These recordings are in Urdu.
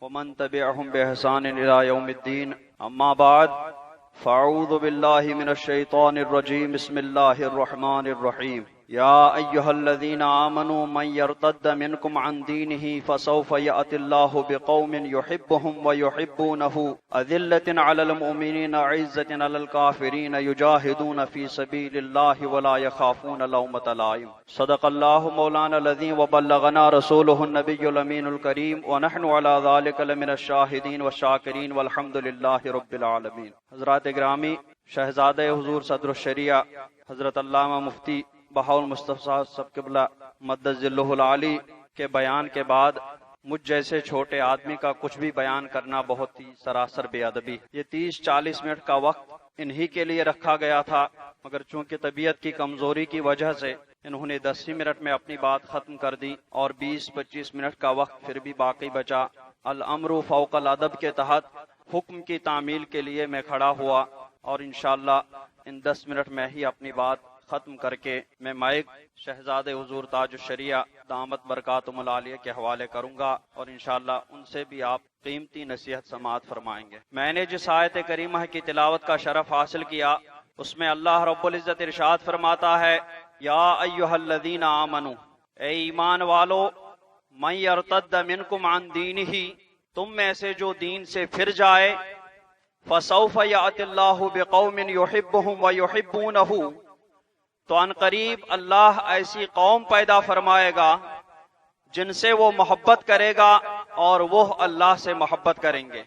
ومن تبعهم بإحسان إلى يوم الدين أما بعد فأعوذ بالله من الشيطان الرجيم بسم الله الرحمن الرحيم يا أيها الذين آمنوا من يرتد منكم عن دينه فسوف يأتي الله بقوم يحبهم ويحبونه أذلة على المؤمنين عزة على الكافرين يجاهدون في سبيل الله ولا يخافون لومة لائم صدق الله مولانا العظيم وبلغنا رسوله النبي الأمين الكريم ونحن على ذلك لمن الشاهدين والشاكرين والحمد لله رب العالمين. حضرات گرامی، شہزادہ حضور صدر الشریعہ حضرت علامہ مفتی بہاءالمصطفیٰ صاحب قبلہ مدد ذلہ العالی کے بیان کے بعد مجھ جیسے چھوٹے آدمی کا کچھ بھی بیان کرنا بہت ہی سراسر بے ادبی. یہ 30-40 منٹ کا وقت انہی کے لیے رکھا گیا تھا، مگر چونکہ طبیعت کی کمزوری کی وجہ سے انہوں نے 10 منٹ میں اپنی بات ختم کر دی اور 20-25 منٹ کا وقت پھر بھی باقی بچا. الامر فوق الادب کے تحت حکم کی تعمیل کے لیے میں کھڑا ہوا اور انشاءاللہ ان 10 منٹ میں ہی اپنی بات ختم کر کے میں مائک شہزاد حضور تاج الشریعہ دامت برکاتہم العالیہ کے حوالے کروں گا اور انشاءاللہ ان سے بھی آپ قیمتی نصیحت سماعت فرمائیں گے. میں نے جس آیت کریمہ کی تلاوت کا شرف حاصل کیا اس میں اللہ رب العزت ارشاد فرماتا ہے یا ایھا الذین آمنوا، اے ایمان والو، من یرتد منکم عن دینہ، تم میں سے جو دین سے پھر جائے، فسوف یأتی اللہ بقوم یحبہم ویحبونہ، تو ان قریب اللہ ایسی قوم پیدا فرمائے گا جن سے وہ محبت کرے گا اور وہ اللہ سے محبت کریں گے.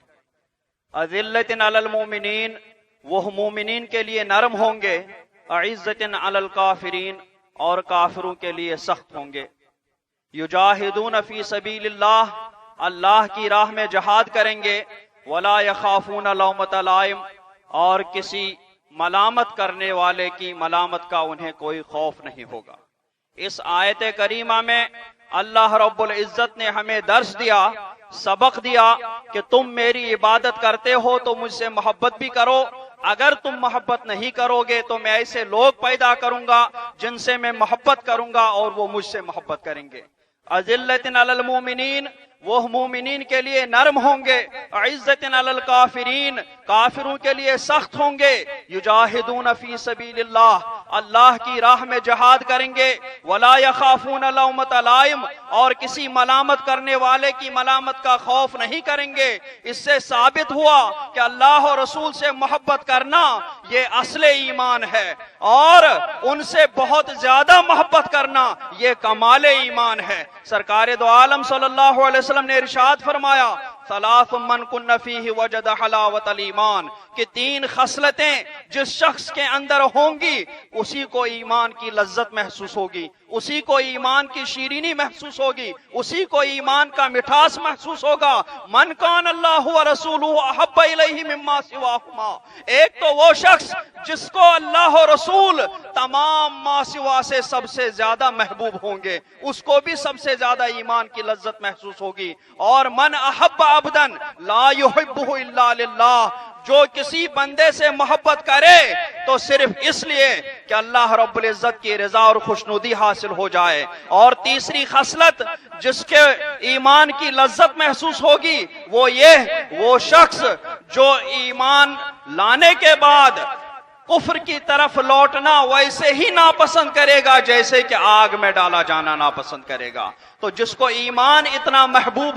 اذلۃ علی المؤمنین، وہ مومنین کے لیے نرم ہوں گے. اعزۃ علی الکافرین، اور کافروں کے لیے سخت ہوں گے. یجاہدون فی سبیل اللہ، اللہ کی راہ میں جہاد کریں گے. ولا یخافون لومۃ لائم، اور کسی ملامت کرنے والے کی ملامت کا انہیں کوئی خوف نہیں ہوگا. اس آیت کریمہ میں اللہ رب العزت نے ہمیں درس دیا، سبق دیا کہ تم میری عبادت کرتے ہو تو مجھ سے محبت بھی کرو. اگر تم محبت نہیں کرو گے تو میں ایسے لوگ پیدا کروں گا جن سے میں محبت کروں گا اور وہ مجھ سے محبت کریں گے. اذلۃ علی المؤمنین، وہ مومنین کے لیے نرم ہوں گے. عزت علی الکافرین، کافروں کے لیے سخت ہوں گے. یجاہدون فی سبیل اللہ، اللہ کی راہ میں جہاد کریں گے. ولا یخافون لومۃ لائم، اور کسی ملامت کرنے والے کی ملامت کا خوف نہیں کریں گے. اس سے ثابت ہوا کہ اللہ اور رسول سے محبت کرنا یہ اصل ایمان ہے، اور ان سے بہت زیادہ محبت کرنا یہ کمال ایمان ہے. سرکار دو عالم صلی اللہ علیہ وسلم نے ارشاد فرمایا ثلاث من کن فیہ وجد حلاوت الایمان، کہ 3 خصلتیں جس شخص کے اندر ہوں گی اسی کو ایمان کی لذت محسوس ہوگی، اسی کو ایمان کی شیرینی محسوس ہوگی، اسی کو ایمان کا مٹھاس محسوس ہوگا. من کان اللہ ورسولہ احب الیہ مما سواہما، ایک تو وہ شخص جس کو اللہ و رسول تمام ما سوا سے سب سے زیادہ محبوب ہوں گے، اس کو بھی سب سے زیادہ ایمان کی لذت محسوس ہوگی. اور من احب عبدا لا يحبه الا للہ، جو کسی بندے سے محبت کرے تو صرف اس لیے کہ اللہ رب العزت کی رضا اور خوشنودی حاصل ہو جائے. اور تیسری خصلت جس کے ایمان کی لذت محسوس ہوگی وہ شخص جو ایمان لانے کے بعد کفر کی طرف لوٹنا ویسے ہی ناپسند کرے گا جیسے کہ آگ میں ڈالا جانا ناپسند کرے گا. تو جس کو ایمان اتنا محبوب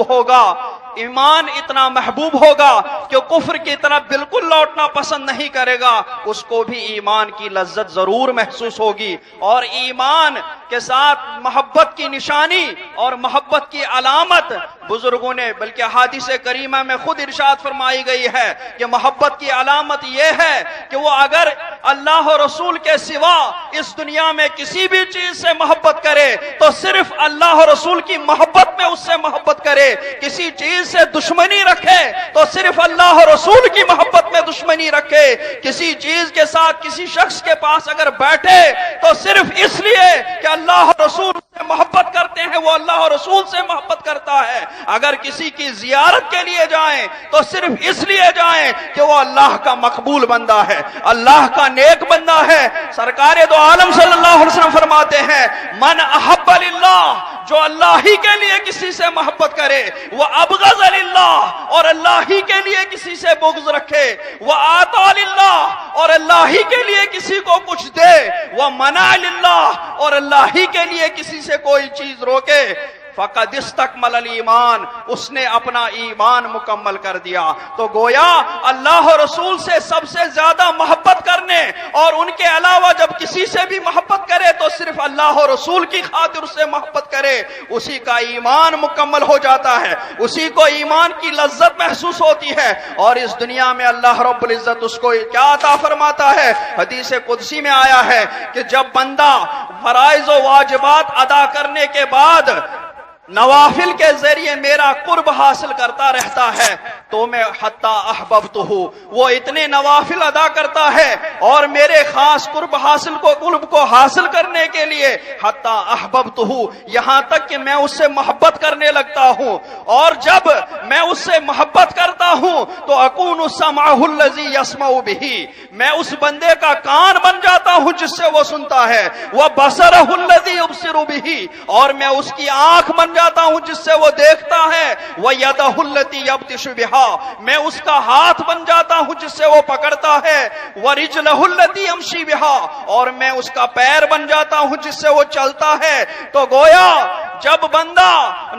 ہوگا کہ کفر کی طرف بالکل لوٹنا پسند نہیں کرے گا، اس کو بھی ایمان کی لذت ضرور محسوس ہوگی. اور ایمان کے ساتھ محبت کی نشانی اور محبت کی علامت بزرگوں نے بلکہ حدیث کریمہ میں خود ارشاد فرمائی گئی ہے کہ محبت کی علامت یہ ہے کہ وہ اگر اللہ و رسول کے سوا اس دنیا میں کسی بھی چیز سے محبت کرے تو صرف اللہ و رسول کی محبت میں اس سے محبت کرے. کسی چیز سے دشمنی رکھے تو صرف اللہ و رسول کی محبت میں دشمنی رکھے. کسی چیز کے ساتھ کسی شخص کے پاس اگر بیٹھے تو صرف اس لیے کہ اللہ و رسول سے محبت کرتے ہیں، وہ اللہ و رسول سے محبت کرتا ہے. اگر کسی کی زیارت کے لیے جائیں تو صرف اس لیے جائیں کہ وہ اللہ کا مقبول بندہ ہے، اللہ کا نیک بندہ ہے. سرکار دو عالم صلی اللہ علیہ وسلم فرماتے ہیں من احب للہ، جو اللہ ہی کے لیے کسی سے محبت کرے، وہ ابغض للہ، للہ اور اللہ ہی کے لیے کسی سے بغض رکھے، وآتا للہ اور اللہ ہی کے لیے کسی کو کچھ دے، ومنع للہ اور اللہ ہی کے لیے کسی سے کوئی چیز روکے، فقد استکمل الایمان اس نے اپنا ایمان مکمل کر دیا۔ تو گویا اللہ اور رسول سے سب سے زیادہ محبت کرنے اور ان کے علاوہ جب کسی سے بھی محبت کرے تو صرف اللہ اور رسول کی خاطر سے محبت کرے، اسی کا ایمان مکمل ہو جاتا ہے، اسی کو ایمان کی لذت محسوس ہوتی ہے، اور اس دنیا میں اللہ رب العزت اس کو کیا عطا فرماتا ہے؟ حدیث قدسی میں آیا ہے کہ جب بندہ فرائض و واجبات ادا کرنے کے بعد نوافل کے ذریعے میرا قرب حاصل کرتا رہتا ہے تو میں حتی احببتہ، وہ اتنے نوافل ادا کرتا ہے اور میرے خاص قرب کو حاصل کرنے کے لیے حتی احببتہ، یہاں تک کہ میں اس سے محبت کرنے لگتا ہوں، اور جب میں اس سے محبت کرتا ہوں تو اکون سمعہ الذی یسمع بہ، میں اس بندے کا کان بن جاتا ہوں جس سے وہ سنتا ہے، وبصرہ الذی یبصر بہ اور میں اس کی آنکھ بن جاتا ہوں جس سے وہ دیکھتا ہے، وَيَدَهُ الَّتِي يَبْطِشُ بِهَا میں اس کا ہاتھ بن جاتا ہوں جس سے وہ پکڑتا ہے، وَرِجْلَهُ الَّتِي يَمْشِي بِهَا اور میں اس کا پیر بن جاتا ہوں جس سے وہ چلتا ہے۔ تو گویا جب بندہ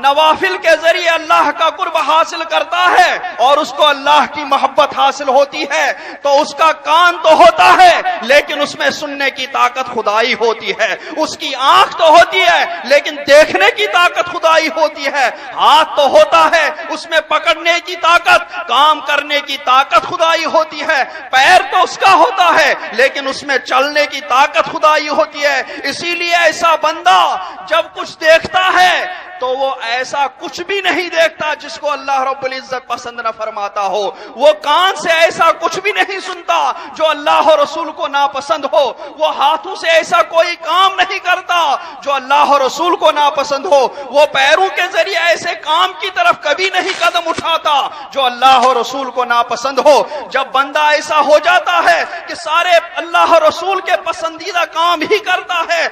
نوافل کے ذریعے اللہ کا قرب حاصل کرتا ہے اور اس کو اللہ کی محبت حاصل ہوتی ہے تو اس کا کان تو ہوتا ہے لیکن اس میں سننے کی طاقت خدائی ہوتی ہے، اس کی آنکھ تو ہوتی ہے لیکن دیکھنے کی طاقت خدائی ہوتی ہے، ہاتھ تو ہوتا ہے اس میں پکڑنے کی طاقت، کام کرنے کی طاقت خدائی ہوتی ہے، پیر تو اس کا ہوتا ہے لیکن اس میں چلنے کی طاقت خدائی ہوتی ہے۔ اسی لیے ایسا بندہ جب کچھ دیکھتا ہے تو وہ ایسا کچھ بھی نہیں دیکھتا جس کو اللہ رب العزت پسند نہ فرماتا ہو، وہ کان سے ایسا کچھ بھی نہیں سنتا جو اللہ اور رسول کو ناپسند ہو، وہ ہاتھوں سے ایسا کوئی کام نہیں کرتا جو اللہ اور رسول کو ناپسند ہو، وہ پیروں کے ذریعے ایسے کام کی طرف کبھی نہیں قدم اٹھاتا جو اللہ اور رسول کو ناپسند ہو۔ جب بندہ ایسا ہو جاتا ہے کہ سارے اللہ اور رسول کے پسندیدہ کام ہی کرتا ہے،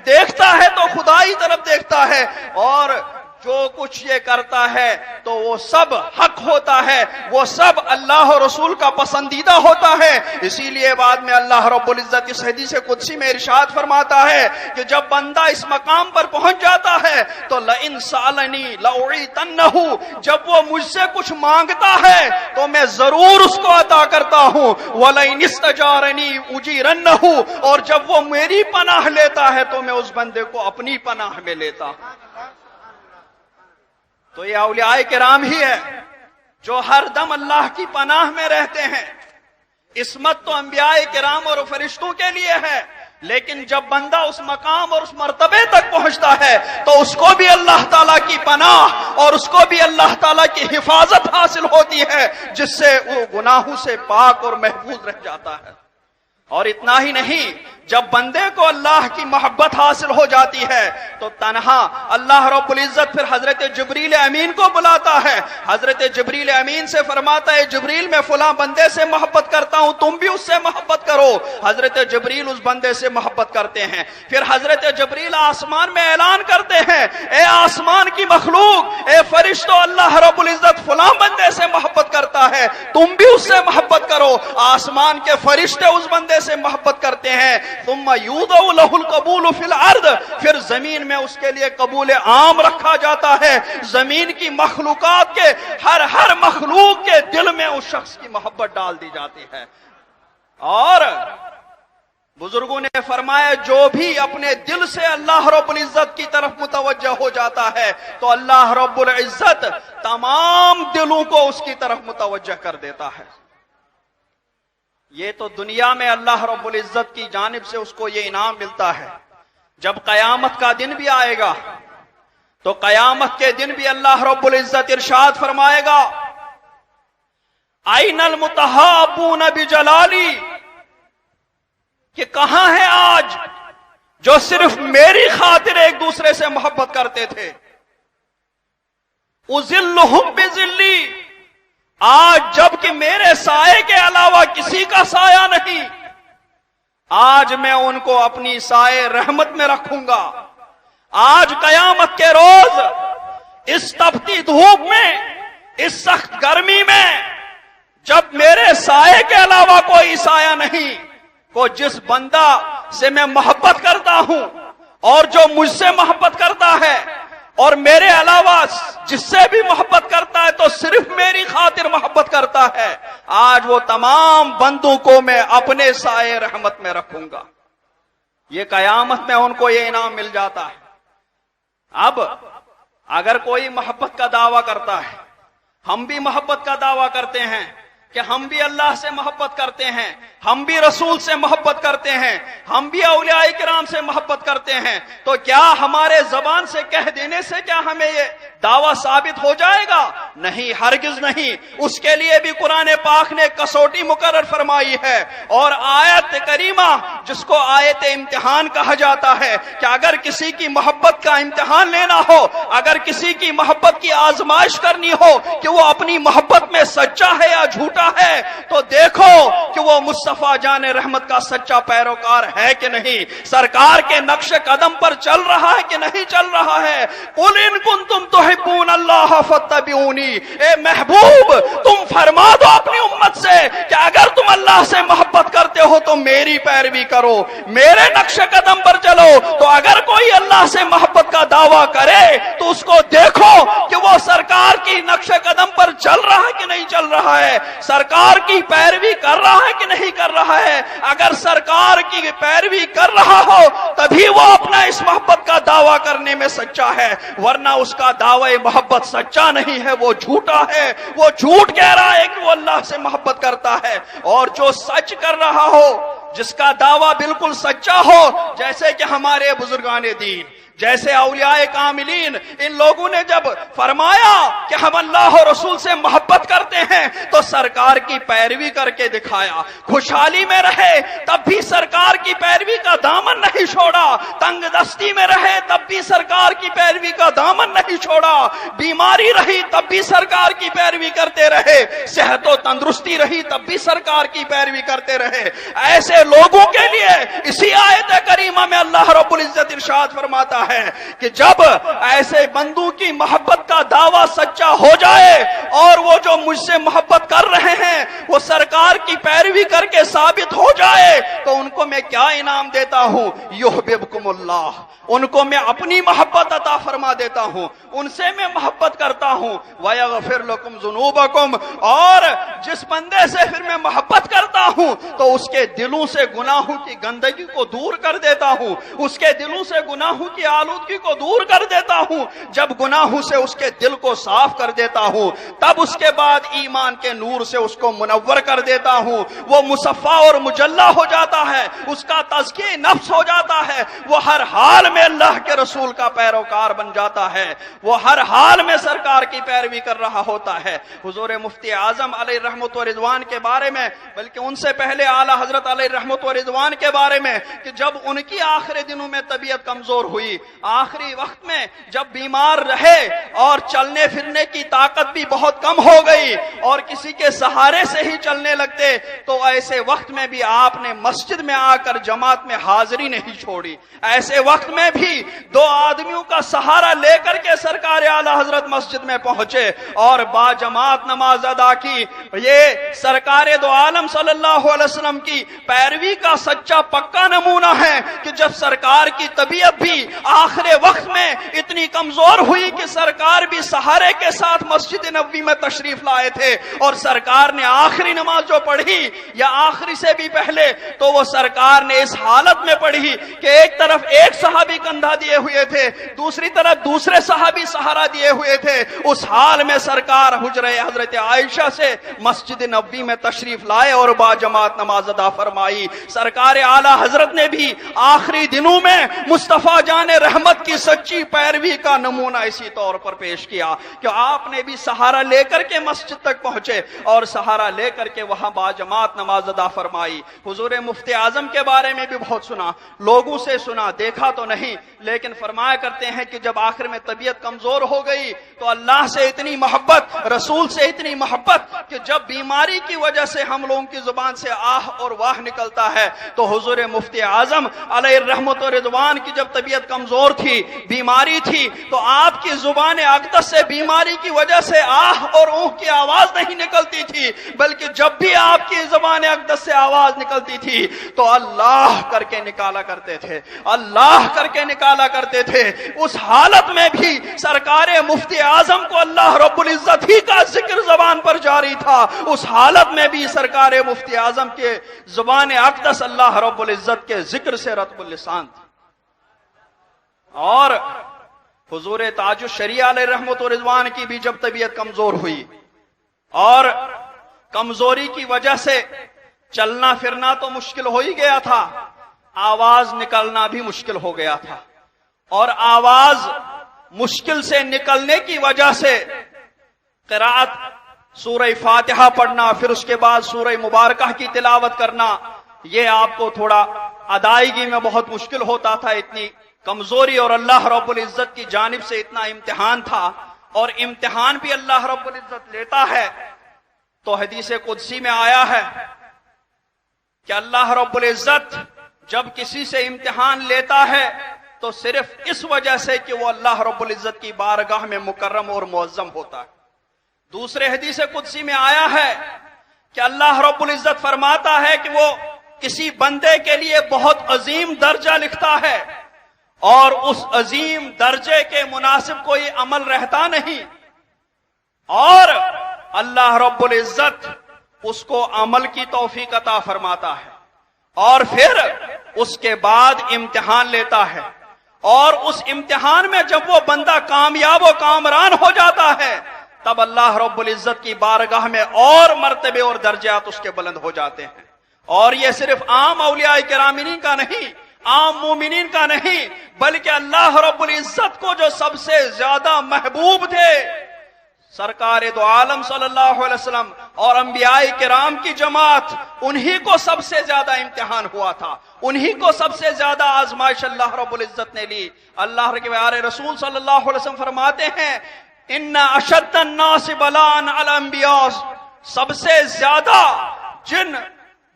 دیکھتا ہے تو خدائی طرف دیکھتا ہے، اور جو کچھ یہ کرتا ہے تو وہ سب حق ہوتا ہے، وہ سب اللہ اور رسول کا پسندیدہ ہوتا ہے۔ اسی لیے بعد میں اللہ رب العزت اس حدیث قدسی میں ارشاد فرماتا ہے کہ جب بندہ اس مقام پر پہنچ جاتا ہے تو لئن سالنی لأعطینہ، جب وہ مجھ سے کچھ مانگتا ہے تو میں ضرور اس کو عطا کرتا ہوں، ولئن استجارنی اجیرنہ اور جب وہ میری پناہ لیتا ہے تو میں اس بندے کو اپنی پناہ میں لیتا ہوں۔ تو یہ اولیاء کرام ہی ہے جو ہر دم اللہ کی پناہ میں رہتے ہیں۔ عصمت تو انبیاء کرام اور فرشتوں کے لیے ہے، لیکن جب بندہ اس مقام اور اس مرتبے تک پہنچتا ہے تو اس کو بھی اللہ تعالیٰ کی پناہ اور اس کو بھی اللہ تعالیٰ کی حفاظت حاصل ہوتی ہے، جس سے وہ گناہوں سے پاک اور محفوظ رہ جاتا ہے۔ اور اتنا ہی نہیں، جب بندے کو اللہ کی محبت حاصل ہو جاتی ہے تو تنہا اللہ رب العزت پھر حضرت جبریل امین کو بلاتا ہے، حضرت جبریل امین سے فرماتا ہے جبریل میں فلاں بندے سے محبت کرتا ہوں، تم بھی اس سے محبت کرو۔ حضرت جبریل اس بندے سے محبت کرتے ہیں، پھر حضرت جبریل آسمان میں اعلان کرتے ہیں اے آسمان کی مخلوق، اے فرشتوں، اللہ رب العزت فلاں بندے سے محبت کرتا ہے، تم بھی اس سے محبت کرو۔ آسمان کے فرشتے اس بندے سے محبت کرتے ہیں، ثم یوضع له القبول فی الارض، پھر زمین میں اس کے لیے قبول عام رکھا جاتا ہے، زمین کی مخلوقات کے ہر مخلوق کے دل میں اس شخص کی محبت ڈال دی جاتی ہے۔ اور بزرگوں نے فرمایا جو بھی اپنے دل سے اللہ رب العزت کی طرف متوجہ ہو جاتا ہے تو اللہ رب العزت تمام دلوں کو اس کی طرف متوجہ کر دیتا ہے۔ یہ تو دنیا میں اللہ رب العزت کی جانب سے اس کو یہ انعام ملتا ہے۔ جب قیامت کا دن بھی آئے گا تو قیامت کے دن بھی اللہ رب العزت ارشاد فرمائے گا أَيْنَ الْمُتَحَابُّونَ بِجَلَالِي، کہ کہاں ہے آج جو صرف میری خاطر ایک دوسرے سے محبت کرتے تھے؟ أُذِلُّهُمْ بِذِلِّي، آج جب کہ میرے سائے کے علاوہ کسی کا سایہ نہیں، آج میں ان کو اپنی سائے رحمت میں رکھوں گا۔ آج قیامت کے روز اس تپتی دھوپ میں اس سخت گرمی میں جب میرے سائے کے علاوہ کوئی سایہ نہیں، کو جس بندہ سے میں محبت کرتا ہوں اور جو مجھ سے محبت کرتا ہے اور میرے علاوہ جس سے بھی محبت کرتا ہے تو صرف میری خاطر محبت کرتا ہے، آج وہ تمام بندوں کو میں اپنے سائے رحمت میں رکھوں گا۔ یہ قیامت میں ان کو یہ انعام مل جاتا ہے۔ اب اگر کوئی محبت کا دعویٰ کرتا ہے، ہم بھی محبت کا دعویٰ کرتے ہیں کہ ہم بھی اللہ سے محبت کرتے ہیں، ہم بھی رسول سے محبت کرتے ہیں، ہم بھی اولیاء کرام سے محبت کرتے ہیں، تو کیا ہمارے زبان سے کہہ دینے سے کیا ہمیں یہ دعویٰ ثابت ہو جائے گا؟ نہیں، ہرگز نہیں۔ اس کے لیے بھی قرآن پاک نے کسوٹی مقرر فرمائی ہے، اور آیت کریمہ جس کو آیت امتحان کہا جاتا ہے کہ اگر کسی کی محبت کا امتحان لینا ہو، اگر کسی کی محبت کی آزمائش کرنی ہو کہ وہ اپنی محبت میں سچا ہے یا جھوٹا ہے، تو دیکھو کہ وہ مصطفیٰ جان رحمت کا سچا پیروکار ہے کہ نہیں، سرکار کے نقش قدم پر چل رہا ہے کہ نہیں چل رہا ہے۔ قل ان کنتم تحبون اللہ فاتبعونی، اے محبوب تم فرما دو اپنی امت سے کہ اگر تم اللہ سے محبت کرتے ہو تو میری پیروی کرو، میرے نقش قدم پر چلو۔ تو اگر کوئی اللہ سے محبت کا دعویٰ کرے تو اس کو دیکھو کہ وہ سرکار کی نقش قدم پر چل رہا ہے کہ نہیں چل رہا ہے، سرکار کی پیروی کر رہا ہے کہ نہیں کر رہا ہے۔ اگر سرکار کی پیروی کر رہا ہو تبھی وہ اپنا اس محبت کا دعویٰ کرنے میں سچا ہے، ورنہ اس کا دعوی محبت سچا نہیں ہے، وہ جھوٹا ہے، وہ جھوٹ کہہ رہا ہے کہ وہ اللہ سے محبت کرتا ہے۔ اور جو سچ کر رہا ہو، جس کا دعویٰ بالکل سچا ہو، جیسے کہ ہمارے بزرگان دین، جیسے اولیاء کاملین، ان لوگوں نے جب فرمایا کہ ہم اللہ اور رسول سے محبت کرتے ہیں تو سرکار کی پیروی کر کے دکھایا، خوشحالی میں رہے تب بھی سرکار کی پیروی کا دامن نہیں چھوڑا، تنگ دستی میں رہے تب بھی سرکار کی پیروی کا دامن نہیں چھوڑا، بیماری رہی تب بھی سرکار کی پیروی کرتے رہے، صحت و تندرستی رہی تب بھی سرکار کی پیروی کرتے رہے۔ ایسے لوگوں کے لیے اسی آیت کریمہ میں اللہ رب العزت ارشاد فرماتا ہے کہ جب ایسے بندوں کی محبت کا دعویٰ سچا ہو جائے اور وہ جو مجھ سے محبت کر رہے ہیں وہ سرکار کی پیروی کر کے ثابت ہو جائے تو ان کو میں کیا انعام دیتا ہوں؟ یحببکم اللہ، ان کو میں اپنی محبت عطا فرما دیتا ہوں، ان سے میں محبت کرتا ہوں، ویغفر لکم ذنوبکم، اور جس بندے سے پھر میں محبت کرتا ہوں تو اس کے دلوں سے گناہوں کی گندگی کو دور کر دیتا ہوں، اس کے دلوں سے گناہوں کی آلودگی کو دور کر دیتا ہوں۔ جب گناہوں سے اس کے دل کو صاف کر دیتا ہوں تب اس کے بعد ایمان کے نور سے اس کو منور کر دیتا ہوں، وہ مصفا اور مجلہ ہو جاتا ہے، اس کا تزکیہ نفس ہو جاتا ہے، وہ ہر حال میں اللہ کے رسول کا پیروکار بن جاتا ہے، وہ ہر حال میں سرکار کی پیروی کر رہا ہوتا ہے۔ حضور مفتی اعظم علیہ رحمت و رضوان کے بارے میں، بلکہ ان سے پہلے اعلی حضرت علیہ رحمت و رضوان کے بارے میں، کہ جب ان کی آخری دنوں میں طبیعت کمزور ہوئی، آخری وقت میں جب بیمار رہے اور چلنے پھرنے کی طاقت بھی بہت کم ہو گئی اور کسی کے سہارے سے ہی چلنے لگتے، تو ایسے وقت میں بھی آپ نے مسجد میں آ کر جماعت میں حاضری نہیں چھوڑی۔ ایسے وقت میں بھی 2 آدمیوں کا سہارا لے کر کے سرکار اعلی حضرت مسجد میں پہنچے اور با جماعت نماز ادا کی۔ یہ سرکار دو عالم صلی اللہ علیہ وسلم کی پیروی کا سچا پکا نمونہ ہے کہ جب سرکار کی طبیعت بھی آخر وقت میں اتنی کمزور ہوئی کہ سرکار بھی سہارے کے ساتھ مسجد نبوی میں تشریف لائے تھے، اور سرکار نے آخری نماز جو پڑھی یا آخری سے بھی پہلے تو وہ سرکار نے اس حالت میں پڑھی کہ ایک طرف ایک صحابی کندھا دیے ہوئے تھے، دوسری طرف دوسرے صحابی سہارا دیے ہوئے تھے، اس حال میں سرکار حجرہ حضرت عائشہ سے مسجد نبوی میں تشریف لائے اور با جماعت نماز ادا فرمائی۔ سرکار اعلی حضرت نے بھی آخری دنوں میں مصطفیٰ جان رحمت کی سچی پیروی کا نمونہ اسی طور پر پیش کیا کہ آپ نے بھی سہارا لے کر کے مسجد تک پہنچے اور سہارا لے کر کے وہاں با جماعت نماز ادا فرمائی۔ حضور مفتی اعظم کے بارے میں بھی بہت سنا، لوگوں سے سنا، دیکھا تو نہیں، لیکن فرمایا کرتے ہیں کہ جب آخر میں طبیعت کمزور ہو گئی تو اللہ سے اتنی محبت، رسول سے اتنی محبت کہ جب بیماری کی وجہ سے ہم لوگوں کی زبان سے آہ اور واہ نکلتا ہے تو حضور مفتی اعظم علیہ رحمت و رضوان کی جب طبیعت کمزور کمزور تھی، بیماری تھی، تو آپ کی زبان اقدس سے بیماری کی وجہ سے آہ اور اوہ کی آواز نہیں نکلتی تھی، بلکہ جب بھی آپ کی زبان اقدس سے آواز نکلتی تھی تو اللہ کر کے نکالا کرتے تھے، اللہ کر کے نکالا کرتے تھے۔ اس حالت میں بھی سرکار مفتی اعظم کو اللہ رب العزت ہی کا ذکر زبان پر جاری تھا، اس حالت میں بھی سرکار مفتی اعظم کے زبان اقدس اللہ رب العزت کے ذکر سے رطب اللسان تھی۔ اور حضور تاج الشریعہ علیہ رحمت و رضوان کی بھی جب طبیعت کمزور ہوئی اور کمزوری کی وجہ سے چلنا پھرنا تو مشکل ہو ہی گیا تھا، آواز نکلنا بھی مشکل ہو گیا تھا، اور آواز مشکل سے نکلنے کی وجہ سے قرات سورہ فاتحہ پڑھنا، پھر اس کے بعد سورہ مبارکہ کی تلاوت کرنا، یہ آپ کو تھوڑا ادائیگی میں بہت مشکل ہوتا تھا، اتنی کمزوری اور اللہ رب العزت کی جانب سے اتنا امتحان تھا، اور امتحان بھی اللہ رب العزت لیتا ہے۔ تو حدیث قدسی میں آیا ہے کہ اللہ رب العزت جب کسی سے امتحان لیتا ہے تو صرف اس وجہ سے کہ وہ اللہ رب العزت کی بارگاہ میں مکرم اور معظم ہوتا ہے۔ دوسرے حدیث قدسی میں آیا ہے کہ اللہ رب العزت فرماتا ہے کہ وہ کسی بندے کے لیے بہت عظیم درجہ لکھتا ہے، اور اس عظیم درجے کے مناسب کوئی عمل رہتا نہیں، اور اللہ رب العزت اس کو عمل کی توفیق عطا فرماتا ہے، اور پھر اس کے بعد امتحان لیتا ہے، اور اس امتحان میں جب وہ بندہ کامیاب و کامران ہو جاتا ہے تب اللہ رب العزت کی بارگاہ میں اور مرتبے اور درجات اس کے بلند ہو جاتے ہیں۔ اور یہ صرف عام اولیاء کرامین کا نہیں، عام مومنین کا نہیں، بلکہ اللہ رب العزت کو جو سب سے زیادہ محبوب تھے سرکار دو عالم صلی اللہ علیہ وسلم اور انبیاء کرام کی جماعت، انہی کو سب سے زیادہ امتحان ہوا تھا، انہی کو سب سے زیادہ آزمائش اللہ رب العزت نے لی۔ اللہ کے پیارے رسول صلی اللہ علیہ وسلم فرماتے ہیں ان اشد الناس بلاء الانبیاء، سب سے زیادہ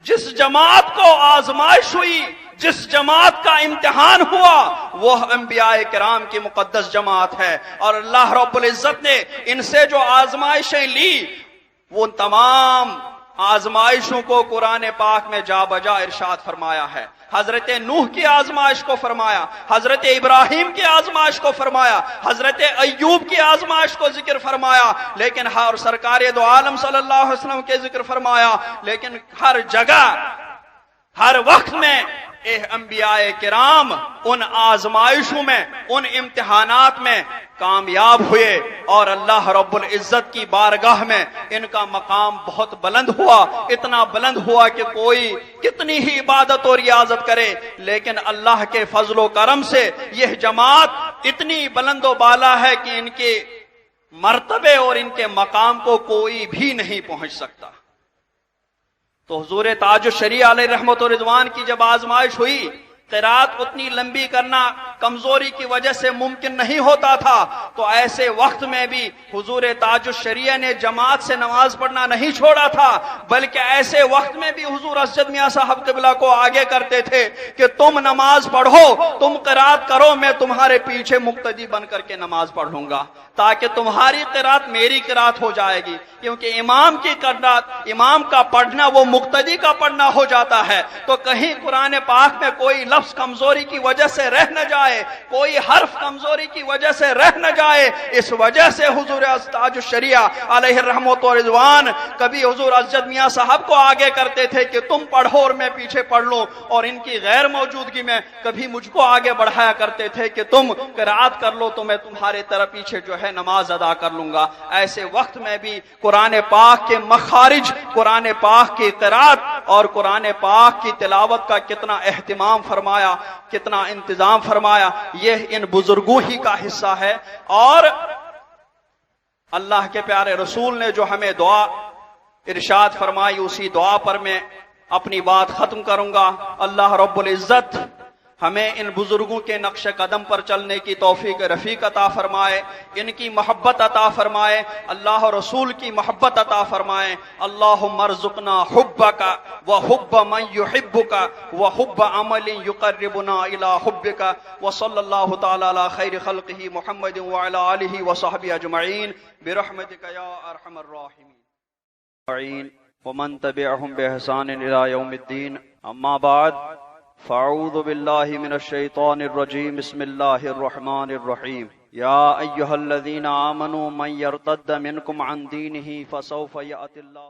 جس جماعت کو آزمائش ہوئی، جس جماعت کا امتحان ہوا، وہ انبیاء کرام کی مقدس جماعت ہے، اور اللہ رب العزت نے ان سے جو آزمائشیں لی وہ تمام آزمائشوں کو قرآن پاک میں جا بجا ارشاد فرمایا ہے۔ حضرت نوح کی آزمائش کو فرمایا، حضرت ابراہیم کی آزمائش کو فرمایا، حضرت ایوب کی آزمائش کو ذکر فرمایا، لیکن ہر سرکار دو عالم صلی اللہ علیہ وسلم کے ذکر فرمایا، لیکن ہر جگہ ہر وقت میں انبیاء کرام ان آزمائشوں میں، ان امتحانات میں کامیاب ہوئے، اور اللہ رب العزت کی بارگاہ میں ان کا مقام بہت بلند ہوا، اتنا بلند ہوا کہ کوئی کتنی ہی عبادت اور ریاضت کرے، لیکن اللہ کے فضل و کرم سے یہ جماعت اتنی بلند و بالا ہے کہ ان کے مرتبے اور ان کے مقام کو کوئی بھی نہیں پہنچ سکتا۔ تو حضور تاج الشریعہ علیہ رحمت و رضوان کی جب آزمائش ہوئی، قرات اتنی لمبی کرنا کمزوری کی وجہ سے ممکن نہیں ہوتا تھا، تو ایسے وقت میں بھی حضور تاج الشریعہ نے جماعت سے نماز پڑھنا نہیں چھوڑا تھا، بلکہ ایسے وقت میں بھی حضور اسجد میاں صاحب قبلہ کو آگے کرتے تھے کہ تم نماز پڑھو، تم قرات کرو، میں تمہارے پیچھے مقتدی بن کر کے نماز پڑھ لوں گا، تاکہ تمہاری قرات میری قرات ہو جائے گی، کیونکہ امام کی قرات، امام کا پڑھنا وہ مقتدی کا پڑھنا ہو جاتا ہے، تو کہیں قرآن پاک میں کوئی لفظ کمزوری کی وجہ سے رہ نہ جائے، کوئی حرف کمزوری کی وجہ سے رہ نہ جائے، اس وجہ سے حضور تاج الشریعہ علیہ الرحمت و رضوان کبھی حضور اسجد میاں صاحب کو آگے کرتے تھے کہ تم پڑھو اور میں پیچھے پڑھ لوں، اور ان کی غیر موجودگی میں کبھی مجھ کو آگے بڑھایا کرتے تھے کہ تم قرات کر لو تو میں تمہارے طرف پیچھے جو ہے نماز ادا کر لوں گا۔ ایسے وقت میں بھی قرآن پاک کے مخارج، قرآن پاک کی قرات اور قرآن پاک کی تلاوت کا کتنا اہتمام فرمایا، کتنا انتظام فرمایا، یہ ان بزرگوں ہی کا حصہ ہے۔ اور اللہ کے پیارے رسول نے جو ہمیں دعا ارشاد فرمائی، اسی دعا پر میں اپنی بات ختم کروں گا۔ اللہ رب العزت ہمیں ان بزرگوں کے نقش قدم پر چلنے کی توفیق رفیق عطا فرمائے، ان کی محبت عطا فرمائے، اللہ رسول کی محبت عطا فرمائے۔ اللہم ارزقنا حبک وحب من یحبک وحب عمل یقربنا الی حبک، وصلی اللہ تعالی علی خیر خلقہ محمد وعلی آلہ وصحبہ اجمعین برحمتک یا ارحم الراحمین ومن تبعهم بإحسان إلى يوم الدين، اما بعد فاعوذ باللہ من الشیطان الرجیم، بسم اللہ الرحمن الرحیم۔ یا ایہا الذین آمنوا من یرتد منکم عن دینہ فسوف یأتی اللہ